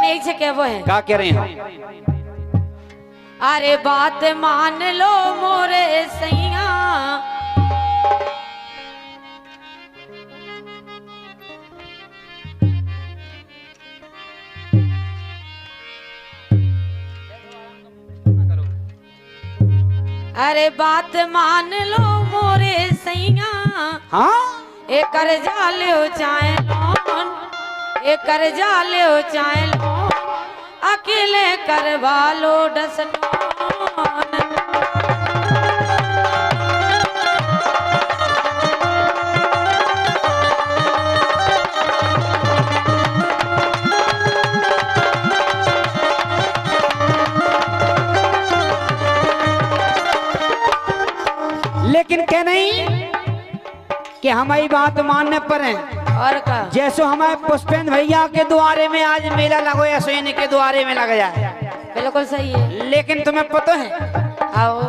एक से क्या वो है, क्या कह रहे हैं? अरे बात मान लो मोरे सैया, अरे बात मान लो मोरे सैया। हाँ एक कर्जा ले चाहे लोन, एक कर्जा ले चाहे लोन, अकेले करवा लो डसलोन। लेकिन क्या नहीं कि हमारी बात मानने पर है। और का जैसो हमारे पुष्पेंद्र भैया के द्वारे में आज मेला लगो या सो इनके द्वारे में लग जाए, बिल्कुल सही है। लेकिन तुम्हें पता है आओ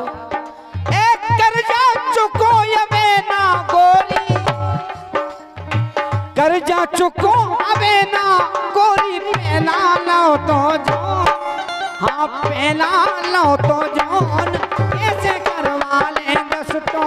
एक कर्जा चुको या मैं ना गोरी, कर्जा चुको अबे ना गोरी, पहला लो तो जो, हाँ पहला लो तो जोन, कैसे करवा ले दस तो।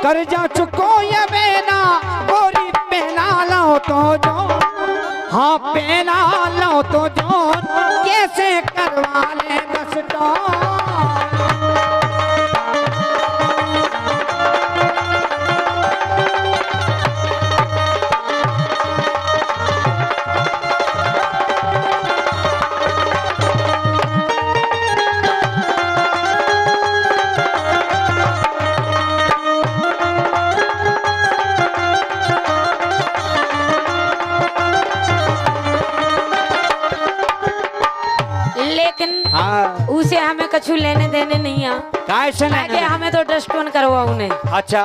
कर्जा चुको या बेना गोरी, पहला लो तो जो, हाँ पहला लो तो जो, कैसे करवा ले दस तो। हाँ। उसे हमें कछु लेने देने नहीं आ, कैसे हमें तो डस्टबिन करवाऊ नहीं। अच्छा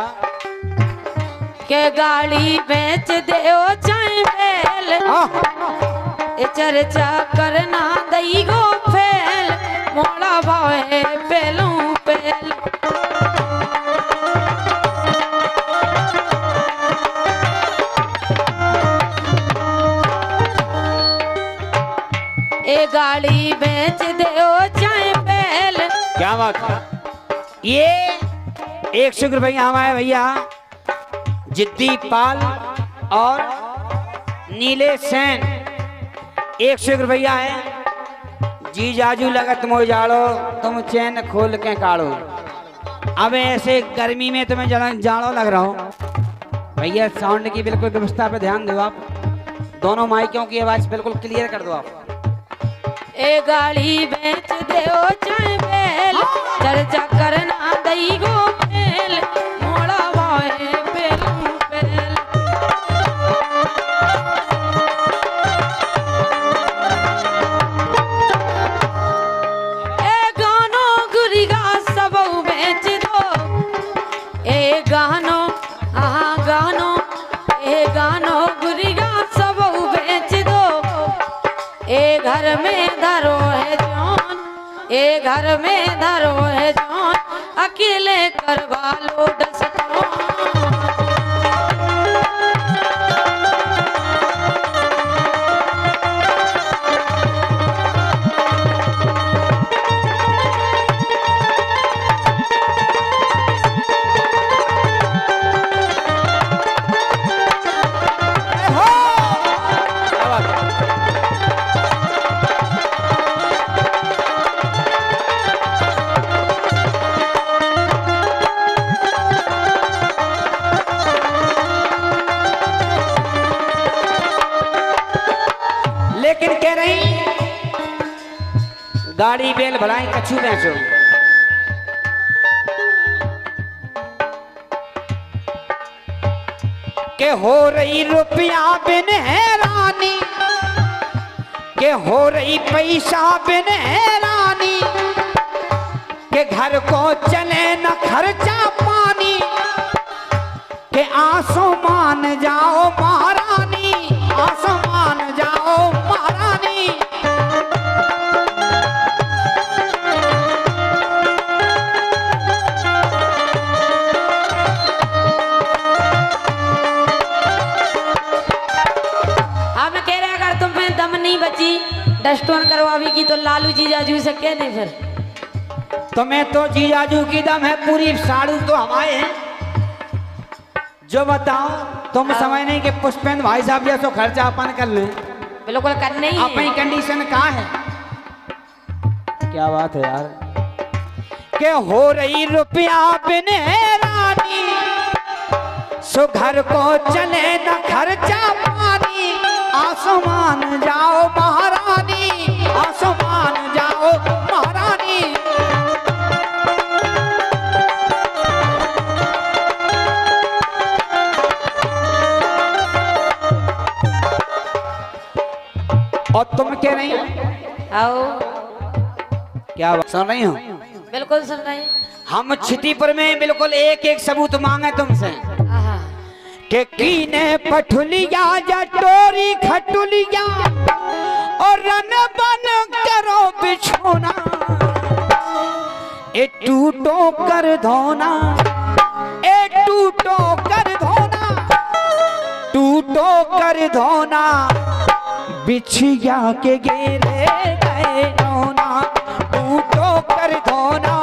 के गाड़ी बेच दे चाहे बेल, चर्चा करना दई गो फेल, मोड़ा भावे पेलू पेल। ए गाड़ी बेच दे चाहे पहल। क्या बात है? ये 100 रुपया हमारे भैया जिद्दी पाल और नीले सेन 100 रुपया है। जी जाजू लगत मो जाड़ो, तुम चैन खोल के काढ़ो। अब ऐसे गर्मी में तुम्हें जाड़ो लग रहा हो भैया, साउंड की बिल्कुल व्यवस्था पे ध्यान दो आप। दोनों माइकों की आवाज बिल्कुल क्लियर कर दो आप। ए गाड़ी बेच दे चाहे बेल, चर्चा करना दई गो फेल, मोड़ा भावे पेलू पेल। ए गानो गुरिगा सब बेच दो, ए गानो हाँ गानो, ए गानो गुरिगा सब बेच दो। ए घर में धरो है जौन, ए घर में धरो है जौन, अकेले करवा लो डसटोन। लेकिन कह रही गाड़ी बेल भलाई कछु बेचो। के हो रही रुपया बिन हैरानी, के हो रही पैसा बिन हैरानी, के घर को चले न खर्चा पानी, के आसमान जाओ महारानी, आसमान जाओ महारानी। हम कह रहे अगर तुम में दम नहीं बची डस्टोन करवावी की तो लालू जीजाजू से कह नहीं फिर। तुम्हें तो जीजाजू की दम है पूरी, साड़ू तो हमारे हैं। जो बताओ तुम समझ नहीं कि पुष्पेंद्र भाई साहब जैसो खर्चा अपन कर ले, बिल्कुल करने ही अपनी है। कंडीशन कहाँ है? क्या बात है यार, के हो रही रुपया बिन रानी, सो घर को चले न खर्चा पानी। आसमान जाओ महारानी, आसमान जाओ महारानी। और तुम कह रही हो? आओ क्या बात सुन रही हो? बिल्कुल सुन रहे हैं। हम क्षितिपुर में बिल्कुल एक एक सबूत मांगे तुमसे आहा। के कीने पठुलिया जटोरी खटुलिया और रन बन करो बिछोना। ए टूटो कर धोना, ए टूटो कर धोना, टूटो कर धोना, बिछिया के घेरे गए रोना। टूटो कर धोना,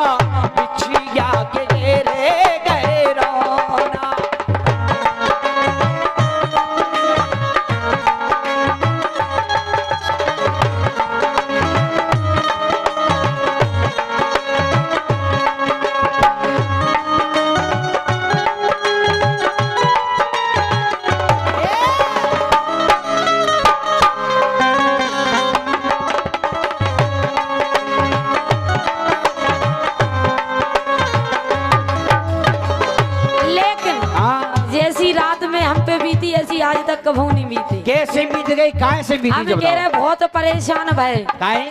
बिछिया के घेरे गए रोना। आज तक कभू नहीं बीती। कैसे बीत गई, काहे से बीती? हम कह रहे बहुत परेशान भय। काहे?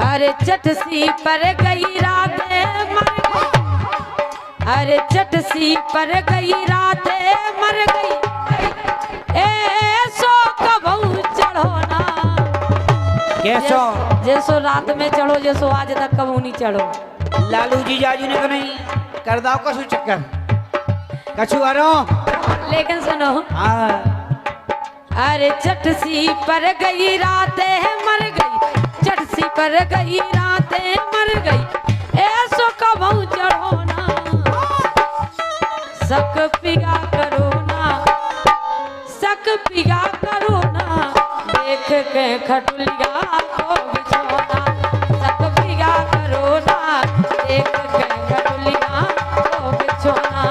अरे चट सी पर गई रातें मर गई, अरे चट सी पर गई रातें मर गई। ए सो कभू चढ़ो ना, कैसो? जैसो रात में चढ़ो जैसो आज तक कभू नहीं चढ़ो। लालू जी जाजू ने तो नहीं कर दाओ कसू चक्कर कछु अरो। लेकिन सुनो, अरे चट सी पर गई रातें मर गई, चट सी पर गई रातें मर गई। ऐसो कभू चढ़ो ना, सक पिगा करो ना, सक पिगा करो ना, देख के खटुलिया को बिछोना। सक पिगा करो ना, देख के खटुलिया को बिछोना।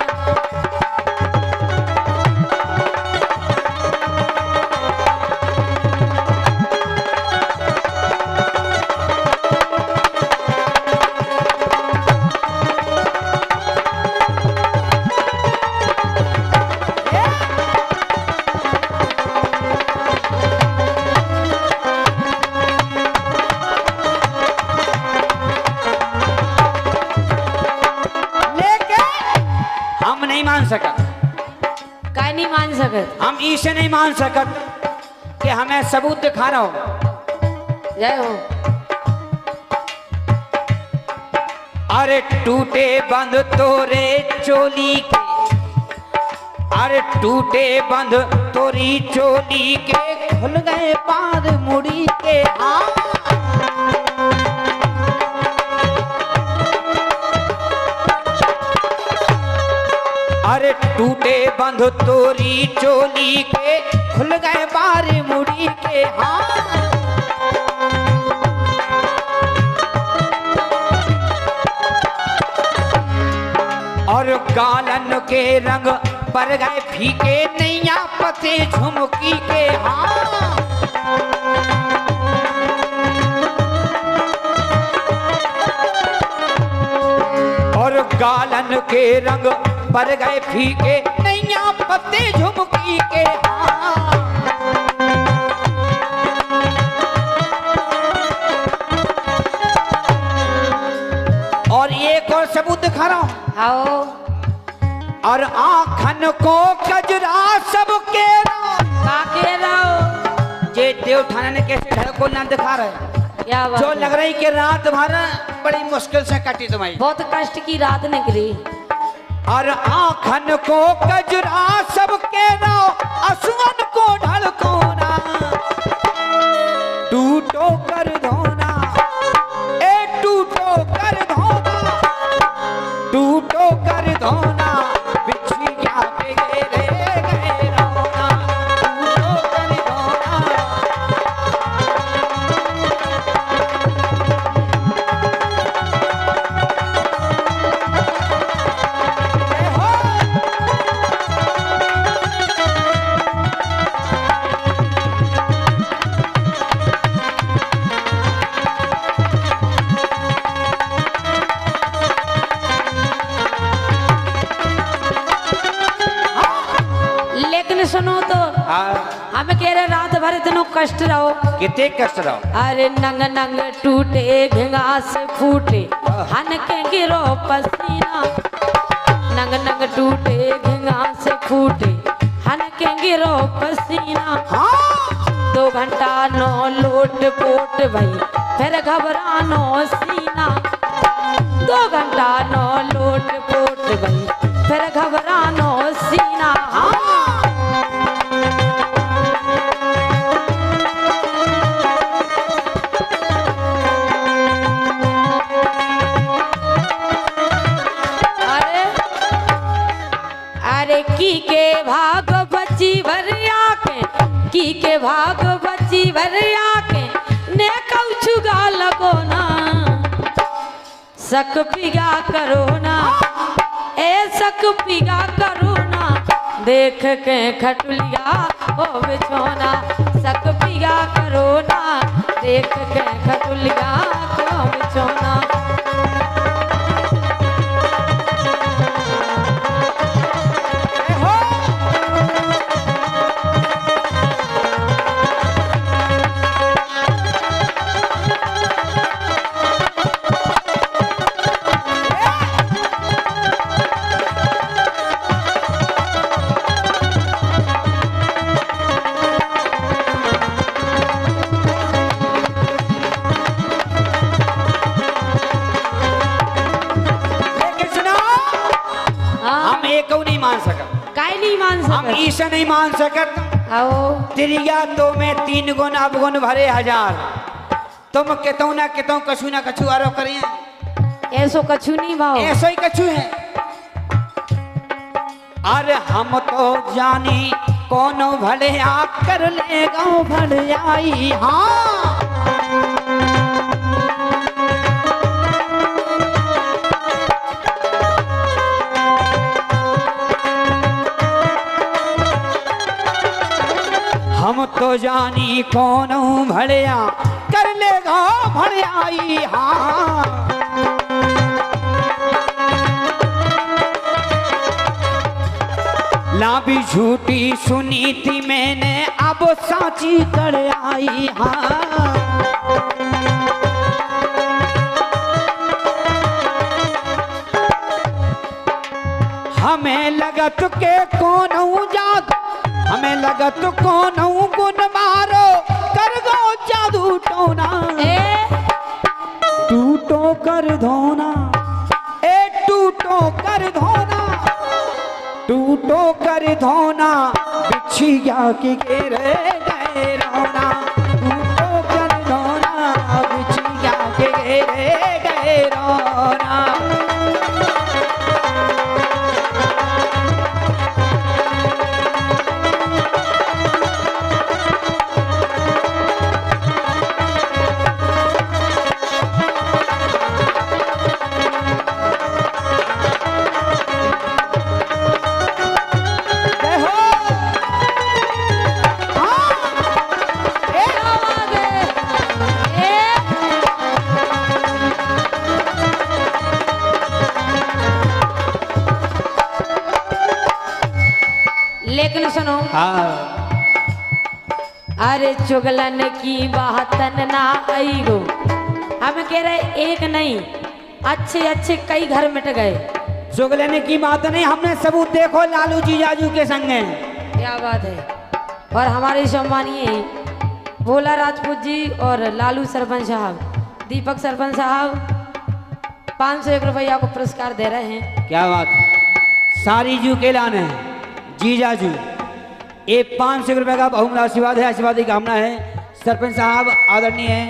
काय नहीं मान सकत? हम इसे नहीं मान सकत कि हमें सबूत दिखा रहा हो। जय हो। अरे टूटे बंद तोरे चोली के, अरे टूटे बंद तोरी चोली के, खुल गए पार मुड़ी के। अरे टूटे बंद तोरी चोली के, खुल गए बार मुड़ी के। और गालन के रंग पर गए फीके, नैया पते झुमकी के। और गालन के रंग पर गए फीके, नैया पत्ते झुमकी के। और एक और सबूत दिखा रहा हूं। आओ। और आखन को कजरा सबके काके रहो जे देव ठाणे ने कैसे ढल को ना दिखा रहे क्या बात जो है? लग रही कि रात भर बड़ी मुश्किल से कटी तुम्हारी बहुत कष्ट की रात निकली। और आखन को कजरा सबके ना असुअन को ढलकोना टूटो कर धोना ए टूटो कर धोना टूटो कर धोना बिछी गया पे घेरे गए रोना टूटो कर धोना लेकिन सुनो तो हम कह रहे रात भर इतनो कष्ट रहो। कितने कष्ट रहो अरे नंग नंग टूटे घास फूटे हन के गिरो पसीना नंग नंग टूटे घास फूटे हन के गिरो पसीना 2 घंटा नो लोट पोट भई फिर घबरानो सीना 2 घंटा नो लोट पोट भई फिर घबरानो सीना। अरे अरे की के भाग बची भरिया के भाग बची भरिया के ने कौछु गा लगो ना सक पिगा करो ना ए सक पिगा करो ना देख के खटुलिया ओ बिछोना सक पिगा करो ना देख के खटुलिया ओ बिछोना। हम ईसा नहीं मान सकत आओ तिरिया तो में 3 गुण अवगुण भरे 1000 तुम केतौ ना केतौ कछु ना कछु आरो करिए ऐसो कछु नहीं भाव ऐसो ही कछु है। अरे हम तो जानी कोनो भले आ कर ले गाँव भले आई हाँ हम तो जानी कौन भड़िया कर लेगा भड़ियाई हाँ लाभी झूठी सुनी थी मैंने अब साची कर आई हाँ हमें लगत के कौन जादू हमें लगत कौन गुण मारो कर गो जादू टोना टूटो कर धोना ए टूटो कर धोना टूटो कर धोना बिछिया के घेरे गए रोना टूटो कर धोना बिछिया के घेरे गए रोना। लेकिन सुनो हाँ अरे चुगलन की बातन ना आई गो हम कह रहे एक नहीं अच्छे अच्छे कई घर मिट गए चुगलने की बात नहीं, हमने सबूत देखो लालू जीजाजू के संग हैं। क्या बात है। और हमारे सम्मानीय भोला राजपूत जी और लालू सरपंच साहब, दीपक सरपंच साहब 501 रुपया को पुरस्कार दे रहे हैं। क्या बात है। सारी जू के लान है जीजाजू, ये 500 रुपये का बहुमूल्य आशीर्वाद है, आशीर्वाद की कामना है। सरपंच साहब आदरणीय हैं,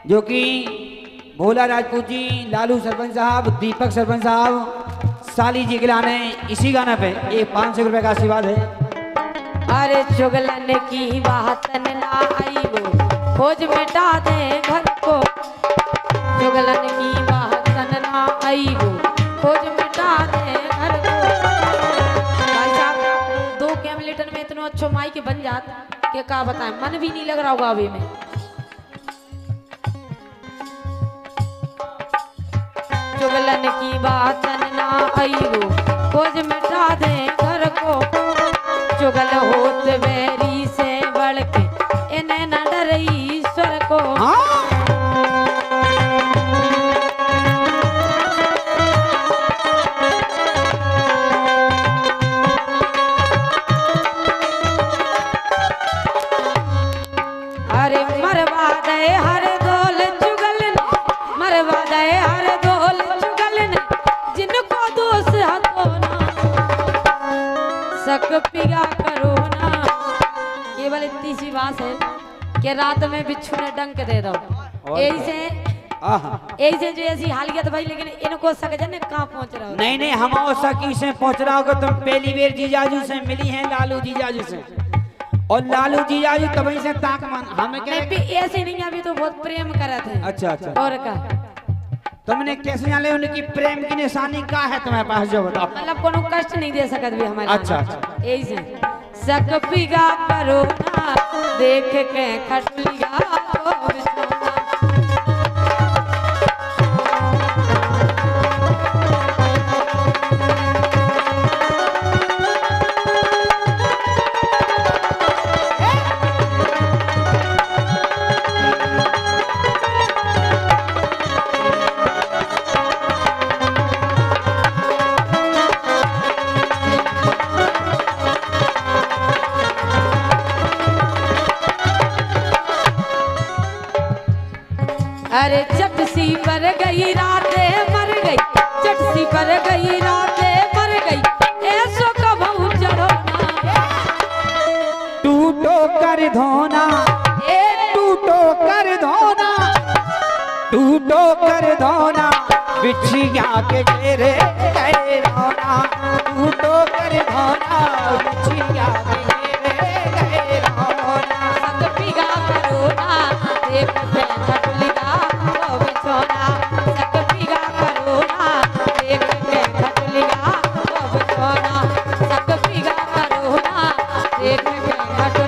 जो कि भोला राजपूत जी, लालू सरपंच साहब, दीपक सरपंच साहब, साली जी के लाने इसी गाना पे ये 500 रुपये का आशीर्वाद है। अरे चुगलन की बात ना आई वो खोज मिटा दे घर को, चुगलन की बात ना आई वो खोज मिटा दे घर को। भाई साहब 2 कैमलेटन में इतना अच्छा माइक बन जाता कि क्या बताएं, मन भी नहीं लग रहा होगा अभी में। चुगलन की बात ना आई वो खोज मिटा दे घर को, चुगल होत बैरी से बढ़ के इन्हें न डर ईश्वर को। अरे मरवा दे हर दोल चुगल ने, मरवा दे हर दोल चुगल ने, जिनको दोष हतो ना सक पिया करो ना। केवल इतनी सी बात है कि रात में बिच्छू ने डंक दे दो, ऐसे जो ऐसी हालियत भाई, लेकिन इनको सकजन कहाँ पहुंच रहा हो। नहीं नहीं, हम और सकी से पहुंच रहा होगा। तुम पहली बार जीजाजू से मिली हैं, लालू जीजाजू से, और लालू जीजाजू तभी से ताक मान हमें क्या ऐसे नहीं, अभी तो बहुत प्रेम करे थे। अच्छा अच्छा। और का तुमने कैसे जाने उनकी प्रेम की निशानी का है तुम्हारे पास, जो बताओ। मतलब कोनो कष्ट नहीं दे सकत भी हमारे। अच्छा अच्छा। ऐसे सक पिगा करो ना देख के खटलिया को बिछोना। अरे चटसी पर गई रातें मर गई, चटसी पर गई रातें मर गई, ऐसो कबहू चढ़ो ना टूटो कर धोना, टूटो कर धोना, टूटो कर धोना, बिछिया के घेरे गए रोना, टूटो कर धोना, बिछिया के घेरे गए रोना। सक पिगा करो ना देख के खटलिया को बिछोना, सक पिगा करो ना देख के खटलिया को बिछोना, सक पिगा करो ना देख के खटलिया